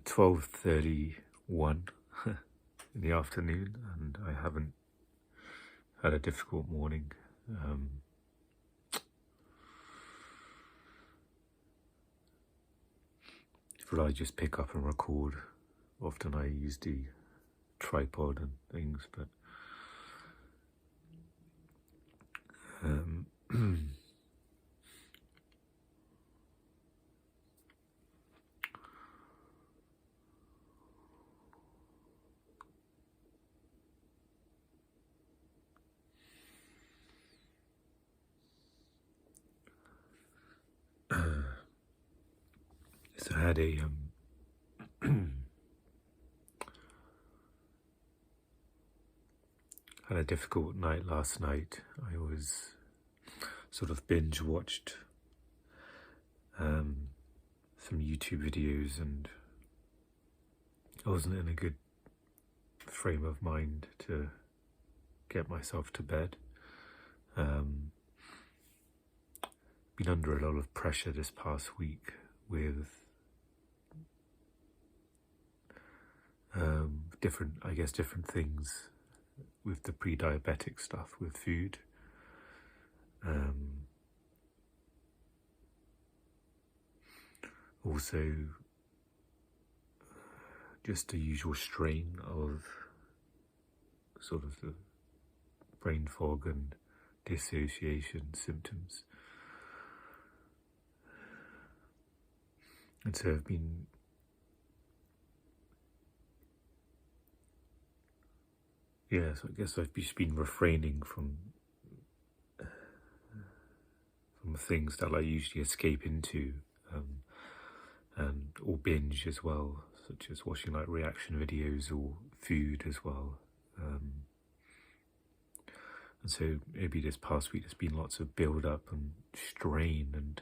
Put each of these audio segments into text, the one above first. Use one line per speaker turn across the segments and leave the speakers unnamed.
12:31 in the afternoon, and I haven't had a difficult morning. If I just pick up and record, often I use the tripod and things, but so I had had a difficult night last night. I was sort of binge watched some YouTube videos, and I wasn't in a good frame of mind to get myself to bed. Been under a lot of pressure this past week with different things with the pre-diabetic stuff with food. Also, just the usual strain of sort of the brain fog and dissociation symptoms. And so I've been so I guess I've just been refraining from things that I usually escape into, or binge as well, such as watching like reaction videos or food as well. And so maybe this past week there's been lots of build up and strain, and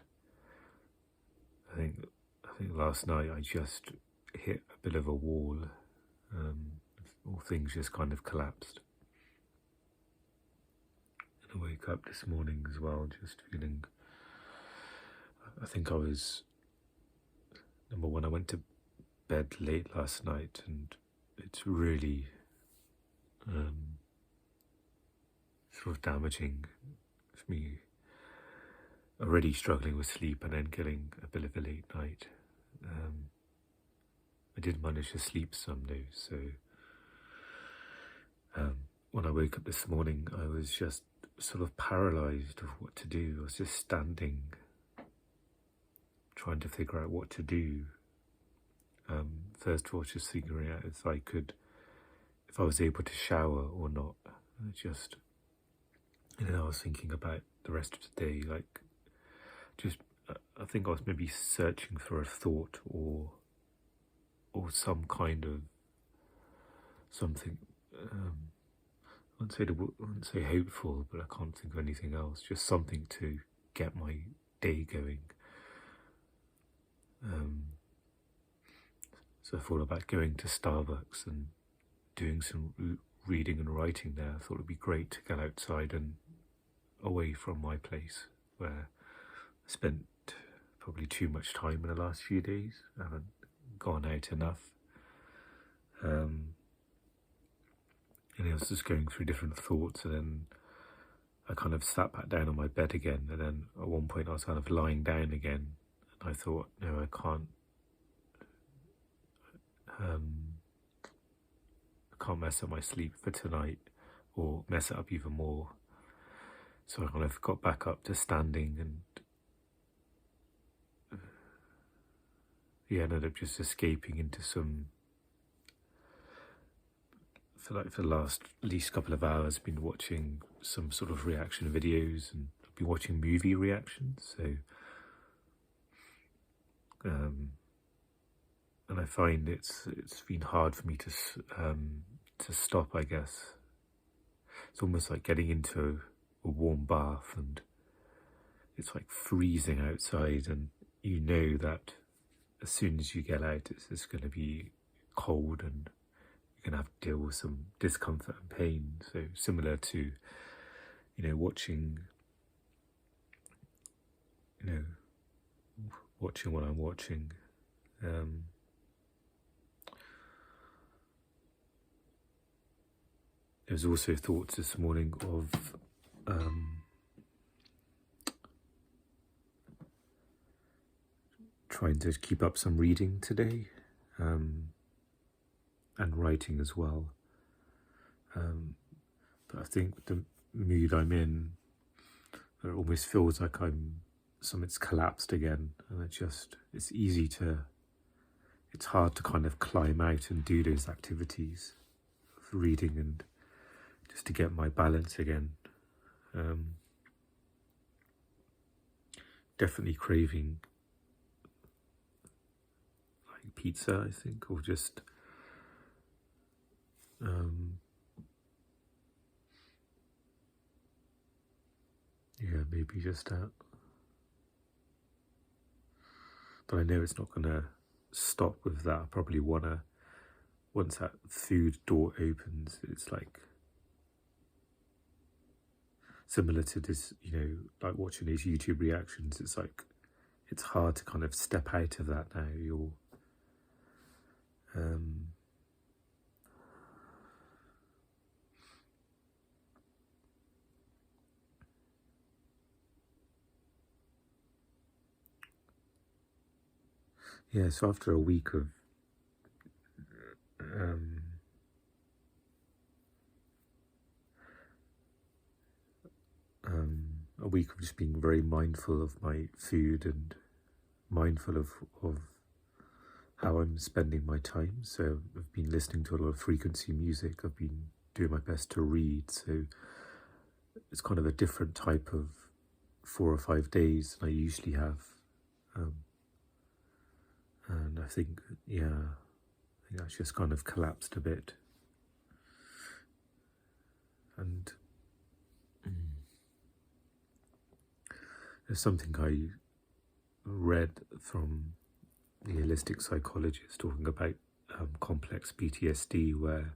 I think last night I just hit a bit of a wall. All things just kind of collapsed. And I woke up this morning as well, just feeling, I think I was, number one, I went to bed late last night, and it's really sort of damaging for me, already struggling with sleep and then getting a bit of a late night. I did manage to sleep some though, so when I woke up this morning I was just sort of paralysed of what to do. I was just standing, trying to figure out what to do. First of all, just figuring out if I was able to shower or not. I was thinking about the rest of the day, like, I think I was maybe searching for a thought or some kind of something. I wouldn't say hopeful, but I can't think of anything else. Just something to get my day going. So I thought about going to Starbucks and doing some reading and writing there. I thought it'd be great to get outside and away from my place, where I spent probably too much time in the last few days. I haven't gone out enough. And I was just going through different thoughts, and then I kind of sat back down on my bed again, and then at one point I was kind of lying down again, and I thought, no, I can't mess up my sleep for tonight, or mess it up even more. So I kind of got back up to standing, and ended up just escaping into some, for the last at least couple of hours, I've been watching some sort of reaction videos, and I've been watching movie reactions. So, and I find it's been hard for me to stop, I guess. It's almost like getting into a warm bath, and it's like freezing outside, and you know that as soon as you get out, it's going to be cold, and you're going to have to deal with some discomfort and pain. So similar to, watching what I'm watching. There's also thoughts this morning of trying to keep up some reading today, and writing as well. But I think the mood I'm in, it almost feels like something's collapsed again, and it's hard to kind of climb out and do those activities of reading and just to get my balance again. Definitely craving like pizza, I think, or just maybe just that. But I know it's not gonna stop with that. I probably wanna, once that food door opens, it's like similar to this, like watching these YouTube reactions. It's like it's hard to kind of step out of that now. So after a week of just being very mindful of my food and mindful of how I'm spending my time. So I've been listening to a lot of frequency music. I've been doing my best to read. So it's kind of a different type of 4 or 5 days than I usually have. And I think that's just kind of collapsed a bit. And there's something I read from the holistic psychologist talking about complex PTSD, where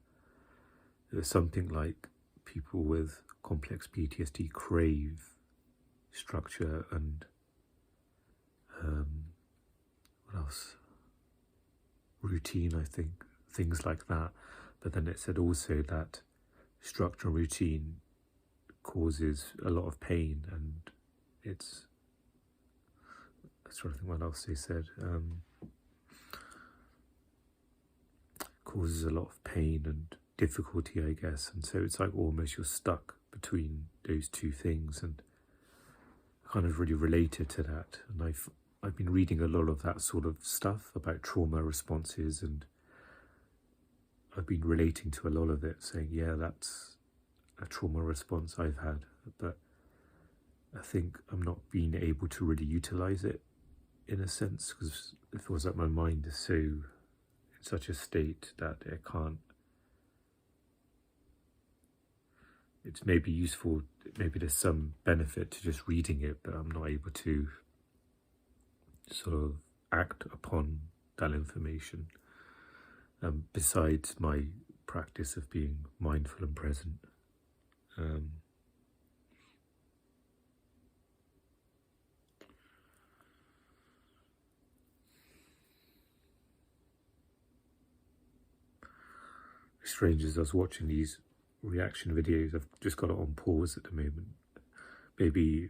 there's something like people with complex PTSD crave structure and what else? Routine, I think, things like that. But then it said also that structure and routine causes a lot of pain, and that's trying to think what else they said. Causes a lot of pain and difficulty, I guess, and so it's like almost you're stuck between those two things, and I kind of really related to that. And I've been reading a lot of that sort of stuff about trauma responses, and I've been relating to a lot of it, saying, yeah, that's a trauma response I've had, but I think I'm not being able to really utilize it in a sense, because it feels like my mind is so in such a state that it can't. It's maybe useful, maybe there's some benefit to just reading it, but I'm not able to sort of act upon that information, besides my practice of being mindful and present. Strange as I was watching these reaction videos, I've just got it on pause at the moment. Maybe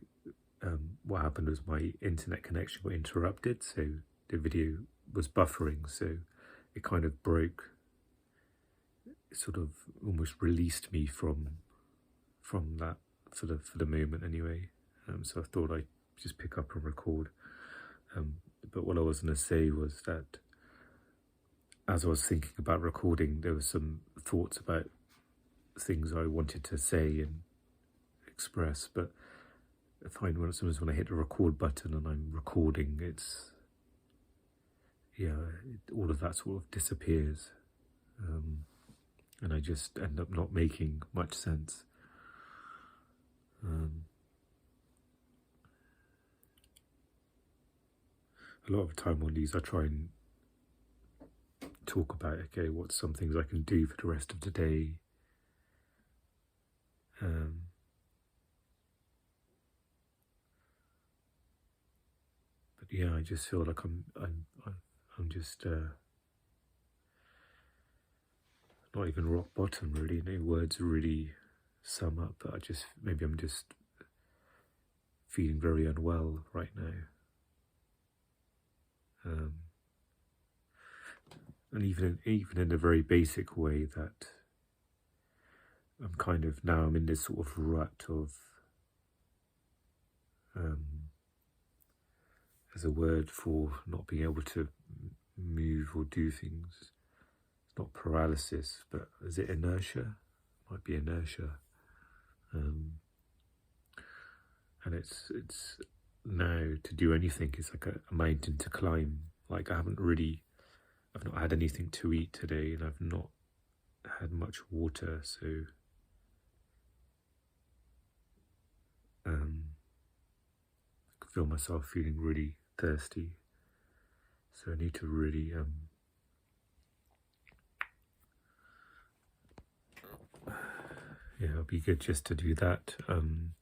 what happened was my internet connection got interrupted, so the video was buffering, so it kind of broke. It sort of almost released me from that for the moment anyway. So I thought I'd just pick up and record. But what I was going to say was that as I was thinking about recording, there were some thoughts about things I wanted to say and express, but I find sometimes when I hit the record button and I'm recording, all of that sort of disappears, and I just end up not making much sense. A lot of the time on these I try and talk about, okay, what's some things I can do for the rest of the day. But yeah, I just feel like I'm just not even rock bottom really. No words really sum up, but maybe I'm just feeling very unwell right now. And even in a very basic way, that I'm in this sort of rut of, as a word for not being able to move or do things. It's not paralysis, but is it inertia? Might be inertia. And it's now to do anything is like a mountain to climb. Like I've not had anything to eat today, and I've not had much water, so I feel myself feeling really thirsty. So I need to really it'll be good just to do that. I'm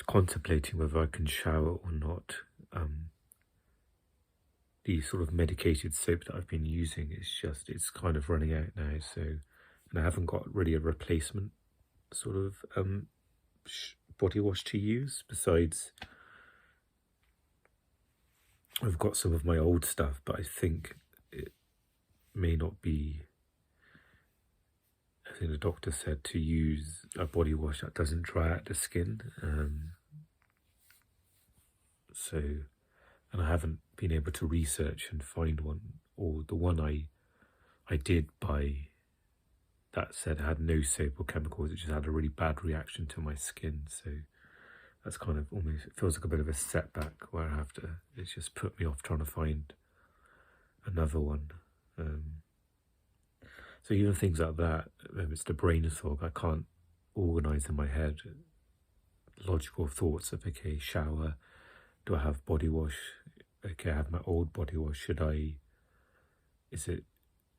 contemplating whether I can shower or not. The sort of medicated soap that I've been using it's kind of running out now, and I haven't got really a replacement sort of body wash to use. Besides, I've got some of my old stuff, but I think it may not be, I think the doctor said to use a body wash that doesn't dry out the skin. And I haven't been able to research and find one, or the one I did buy that said had no soap or chemicals. It just had a really bad reaction to my skin. So that's kind of it feels like a bit of a setback where it's just put me off trying to find another one. So even things like that, it's the brain fog. I can't organise in my head logical thoughts of, okay, shower, do I have body wash? Okay, I have my old body wash. Is it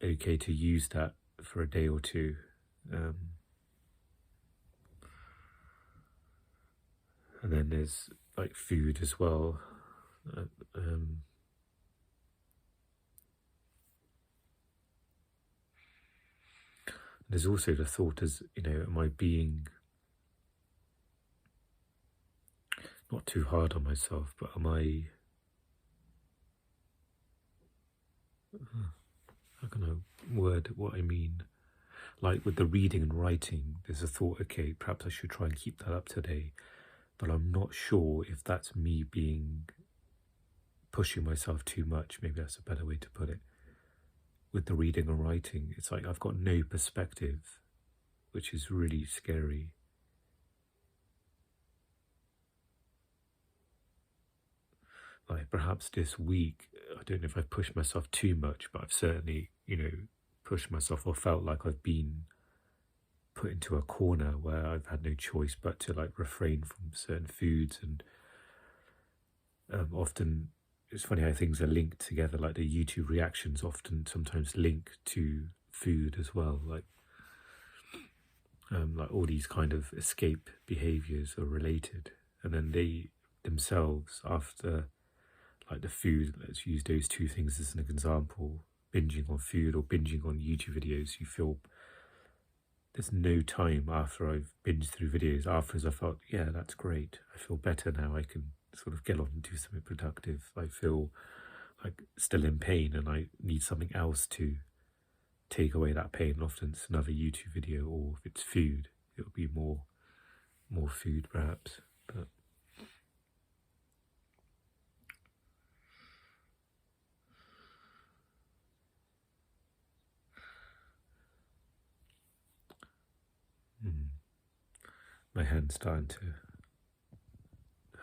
okay to use that for a day or two? And then there's like food as well. There's also the thought as, am I being not too hard on myself, but am I, how can I word what I mean? Like with the reading and writing, there's a thought, okay, perhaps I should try and keep that up today, but I'm not sure if that's me pushing myself too much. Maybe that's a better way to put it. With the reading and writing, it's like I've got no perspective, which is really scary. Like perhaps this week, I don't know if I've pushed myself too much, but I've certainly, pushed myself, or felt like I've been put into a corner where I've had no choice but to like refrain from certain foods. And often it's funny how things are linked together, like the YouTube reactions sometimes link to food as well, like all these kind of escape behaviors are related, and then they themselves, after like the food, let's use those two things as an example, binging on food or binging on YouTube videos, you feel there's no time after I've binged through videos afterwards I felt, yeah, that's great, I feel better now, I can sort of get on and do something productive. I feel like still in pain and I need something else to take away that pain. Often it's another YouTube video, or if it's food, it'll be more food perhaps. But my hand's starting to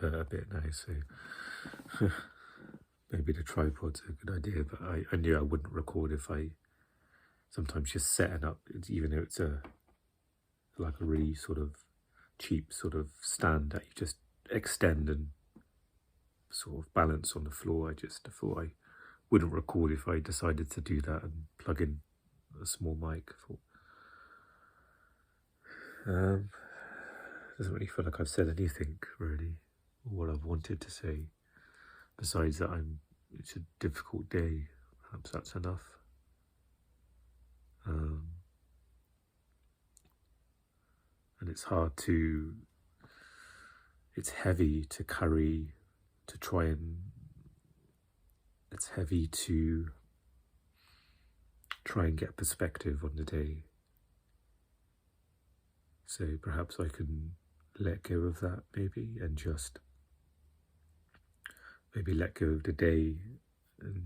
hurt a bit now, so maybe the tripod's a good idea, but I knew I wouldn't record if I sometimes just setting up, even though it's like a really sort of cheap sort of stand that you just extend and sort of balance on the floor. I thought I wouldn't record if I decided to do that and plug in a small mic. Doesn't really feel like I've said anything really, or what I've wanted to say. Besides that, it's a difficult day. Perhaps that's enough. And it's heavy to carry, to try and, it's heavy to try and get perspective on the day. So perhaps I can let go of that maybe, and just maybe let go of the day and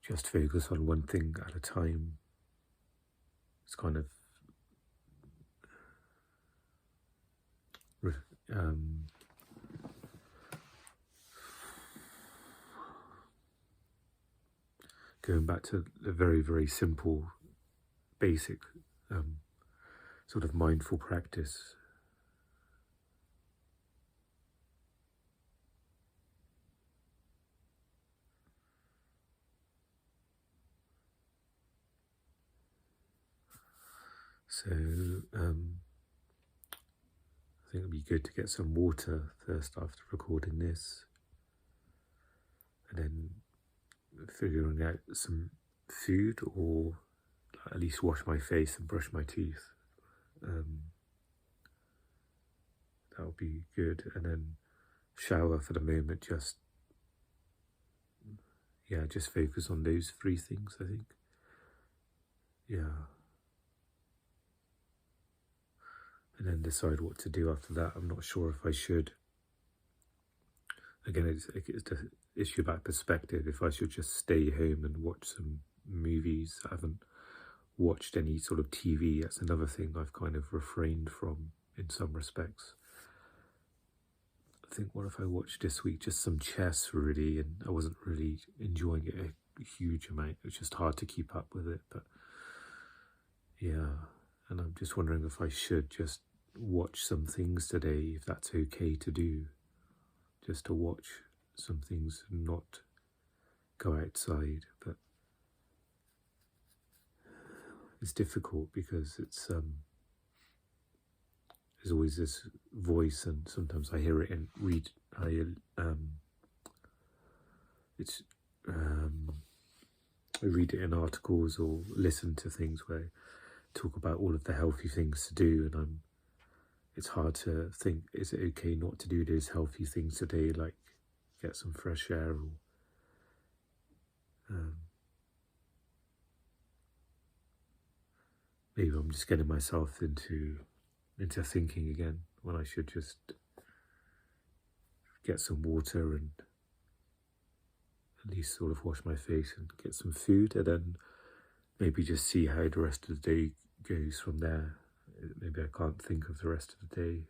just focus on one thing at a time. It's kind of going back to a very, very simple, basic sort of mindful practice. So I think it'd be good to get some water first after recording this, and then figuring out some food, or at least wash my face and brush my teeth. That would be good, and then shower for the moment. Just focus on those three things, I think. And then decide what to do after that. I'm not sure if I should. Again, it's the issue about perspective. If I should just stay home and watch some movies. I haven't watched any sort of TV. That's another thing I've kind of refrained from in some respects. I think, what if I watched this week just some chess, really, and I wasn't really enjoying it a huge amount. It's just hard to keep up with it, but yeah. And I'm just wondering if I should just watch some things today, if that's okay to do, just to watch some things and not go outside. But it's difficult because it's there's always this voice, and sometimes I hear it and read. I read it in articles or listen to things where talk about all of the healthy things to do, and it's hard to think, is it okay not to do those healthy things today, like get some fresh air, or maybe I'm just getting myself into thinking again when I should just get some water and at least sort of wash my face and get some food, and then maybe just see how the rest of the day goes from there. Maybe I can't think of the rest of the day.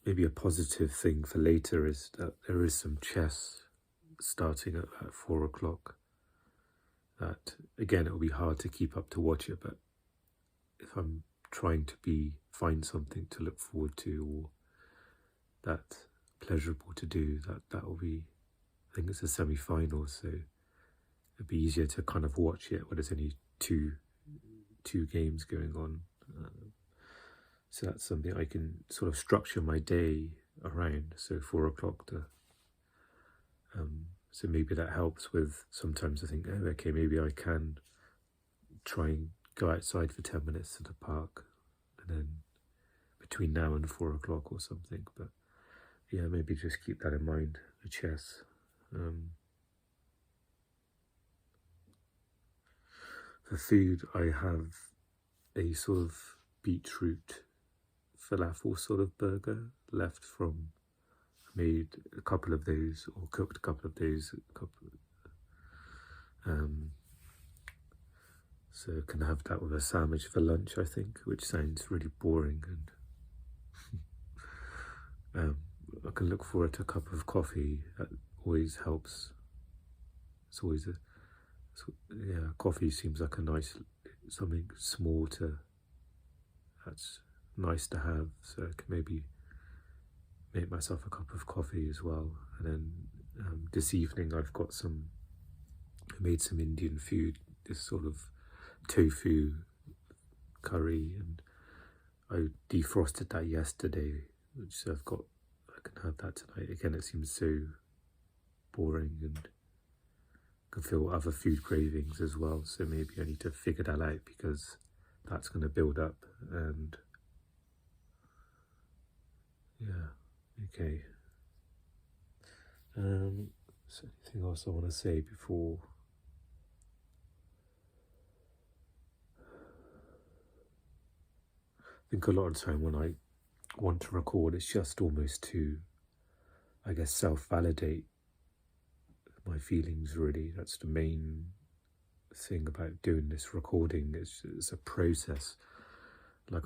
Maybe a positive thing for later is that there is some chess starting at 4 o'clock. That, again, it will be hard to keep up to watch it, but if I'm trying to find something to look forward to, or that's pleasurable to do, that will be, I think it's a semi-final, so it'd be easier to kind of watch it when there's only two games going on. So that's something I can sort of structure my day around. So 4 o'clock so maybe that helps with, sometimes I think, oh, okay, maybe I can try and go outside for 10 minutes to the park, and then between now and 4 o'clock or something. But yeah, maybe just keep that in mind, the chess. For food, I have a sort of beetroot falafel sort of burger left from, I made a couple of those, or cooked a couple of those, so I can have that with a sandwich for lunch, I think, which sounds really boring, and I can look forward to a cup of coffee. That always helps. It's always coffee seems like a nice, something small that's nice to have, so I can maybe make myself a cup of coffee as well. And then this evening I made some Indian food, this sort of tofu curry, and I defrosted that yesterday, which I can have that tonight. Again, it seems so boring and can feel other food cravings as well. So maybe I need to figure that out, because that's going to build up. And yeah, okay. Is there anything else I want to say before? I think a lot of the time when I want to record, it's just almost to, I guess, self-validate my feelings, really. That's the main thing about doing this recording. It's a process. Like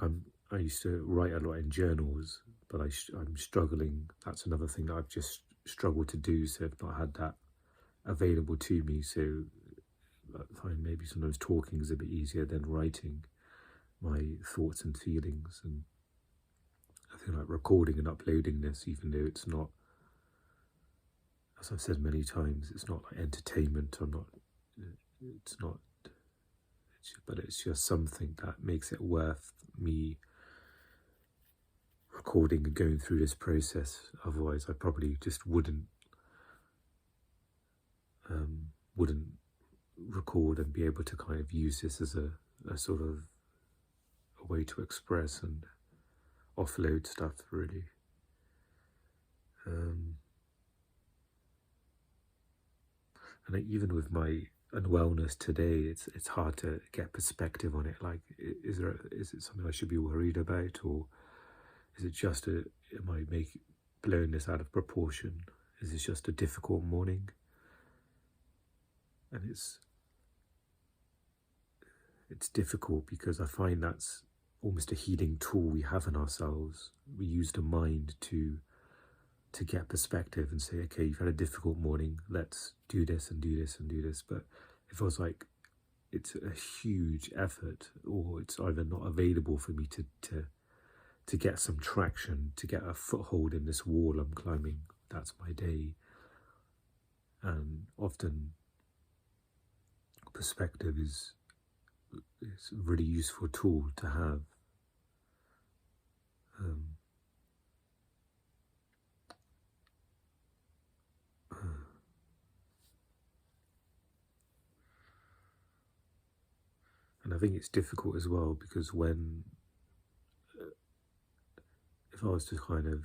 I used to write a lot in journals, but I'm struggling. That's another thing that I've just struggled to do, so I've not had that available to me. So I find maybe sometimes talking is a bit easier than writing my thoughts and feelings. And I feel like recording and uploading this, even though it's not, as I've said many times, it's not like entertainment, but it's just something that makes it worth me recording and going through this process. Otherwise I probably just wouldn't record and be able to kind of use this as a sort of a way to express and offload stuff, really. And even with my unwellness today, it's hard to get perspective on it. Like, is it something I should be worried about, or is it just am I blowing this out of proportion? Is this just a difficult morning? And it's difficult because I find that's almost a healing tool we have in ourselves. We use the mind to get perspective and say, okay, you've had a difficult morning, let's do this and do this and do this. But it feels like it's a huge effort, or it's either not available for me to get some traction, to get a foothold in this wall I'm climbing. That's my day. And often perspective is a really useful tool to have. And I think it's difficult as well, because if I was to kind of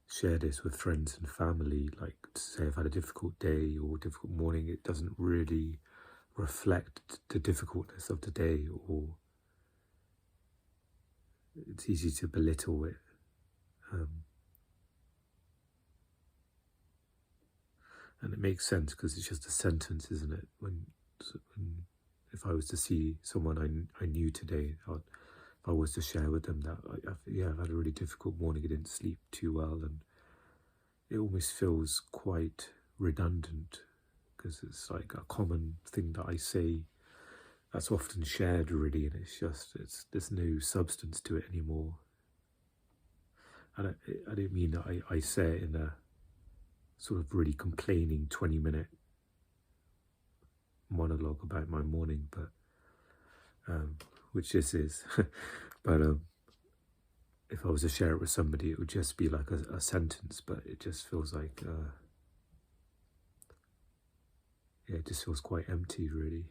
share this with friends and family, like to say I've had a difficult day or difficult morning, it doesn't really reflect the difficultness of the day, or it's easy to belittle it. And it makes sense because it's just a sentence, isn't it? If I was to see someone I knew today, if I was to share with them that I've had a really difficult morning, I didn't sleep too well, and it almost feels quite redundant, because it's like a common thing that I say that's often shared, really, and there's no substance to it anymore. And I don't mean that I say it in a sort of really complaining 20-minute monologue about my morning, but which this is. But if I was to share it with somebody, it would just be like a sentence, but it just feels like it just feels quite empty, really.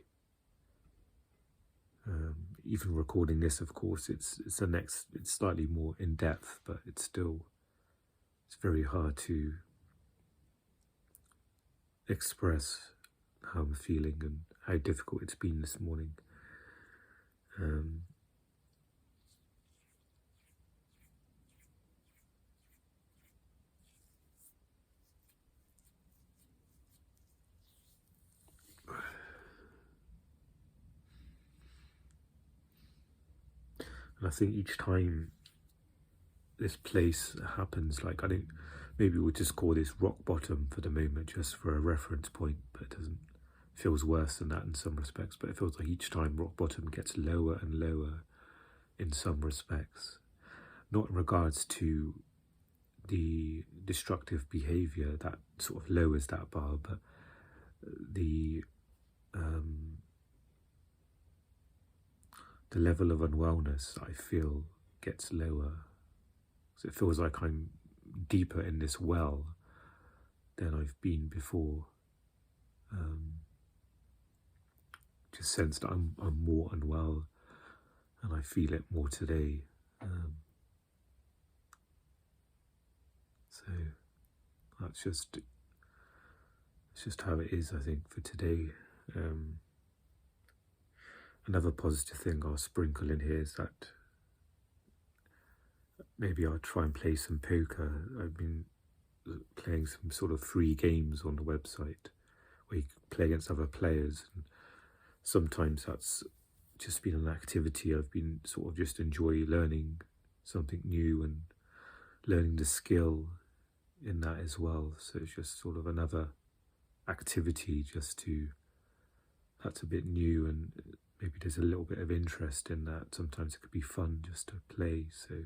Even recording this, of course, it's slightly more in depth, but it's very hard to express how I'm feeling and how difficult it's been this morning. And I think each time this place happens, like, maybe we'll just call this rock bottom for the moment, just for a reference point, but it feels worse than that in some respects. But it feels like each time rock bottom gets lower and lower in some respects, not in regards to the destructive behavior that sort of lowers that bar, but the level of unwellness I feel gets lower. So it feels like I'm deeper in this well than I've been before. just sense that I'm more unwell, and I feel it more today. So that's just how it is, I think, for today. Another positive thing I'll sprinkle in here is that maybe I'll try and play some poker. I've been playing some sort of free games on the website where you can play against other players, and sometimes that's just been an activity I've been sort of just enjoy learning something new and learning the skill in that as well. So it's just sort of another activity that's a bit new, and maybe there's a little bit of interest in that. Sometimes it could be fun just to play, so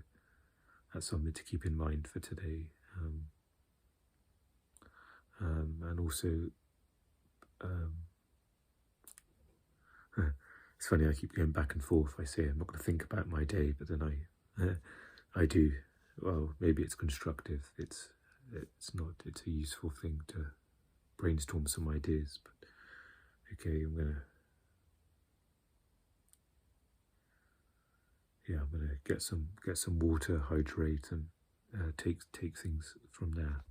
that's something to keep in mind for today. And also, it's funny, I keep going back and forth. I say I'm not going to think about my day, but then I do. Well, maybe it's constructive. It's not. It's a useful thing to brainstorm some ideas. But okay, I'm gonna get some water, hydrate, and take things from there.